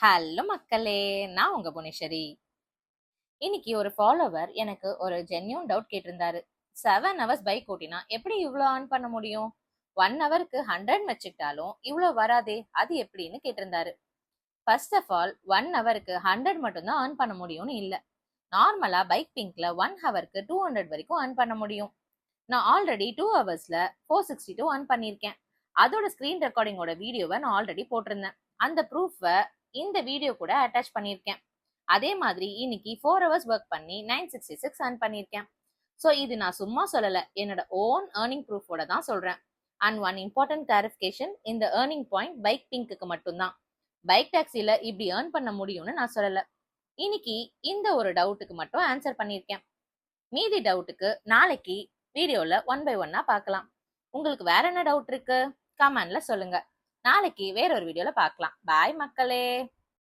Hello மக்களே, நான் உங்க புவனேஸ்வரி. இன்னைக்கு ஒரு ஃபாலோவர் எனக்கு ஒரு ஜென்யூன் டவுட் கேட்டிருந்தாரு. 7 ஹவர்ஸ் பைக் ஓட்டினா எப்படி இவ்வளோ ஆன் பண்ண முடியும்? 1 ஹவருக்கு 100 வச்சுக்கிட்டாலும் இவ்வளோ வராதே, அது எப்படின்னு கேட்டிருந்தாரு. ஃபர்ஸ்ட் ஆஃப் ஆல் 1 ஹவருக்கு 100 மட்டும்தான் ஆன் பண்ண முடியும்னு இல்லை. நார்மலா பைக் பிங்க்ல 1 ஹவருக்கு 200 வரைக்கும் ஆன் பண்ண முடியும். நான் ஆல்ரெடி 2 ஹவர்ஸ்ல 462 ஆன் பண்ணியிருக்கேன். அதோட ஸ்கிரீன் ரெக்கார்டிங்கோட வீடியோவை நான் ஆல்ரெடி போட்டிருந்தேன். அந்த ப்ரூஃபை இந்த வீடியோ கூட அட்டாச் பண்ணியிருக்கேன். அதே மாதிரி இன்னைக்கு 4 ஹவர்ஸ் ஒர்க் பண்ணி 966 earn பண்ணியிருக்கேன். ஸோ இது நான் சும்மா சொல்லலை, என்னோட ஓன் ஏர்னிங் ப்ரூஃபோட தான் சொல்றேன். அண்ட் ஒன் இம்பார்ட்டன்ட் கிளாரிஃபிகேஷன், இந்த ஏர்னிங் பாயிண்ட் பைக் பிங்க்குக்கு மட்டும்தான். பைக் டாக்ஸில இப்படி ஏர்ன் பண்ண முடியும்னு நான் சொல்லலை. இன்னைக்கு இந்த ஒரு டவுட்டுக்கு மட்டும் ஆன்சர் பண்ணியிருக்கேன். மீதி டவுட்டுக்கு நாளைக்கு வீடியோல 1 by 1 பார்க்கலாம். உங்களுக்கு வேற என்ன டவுட் இருக்கு கமெண்ட்ல சொல்லுங்க. நாளைக்கு வேற ஒரு வீடியோல பார்க்கலாம். பாய் மக்களே.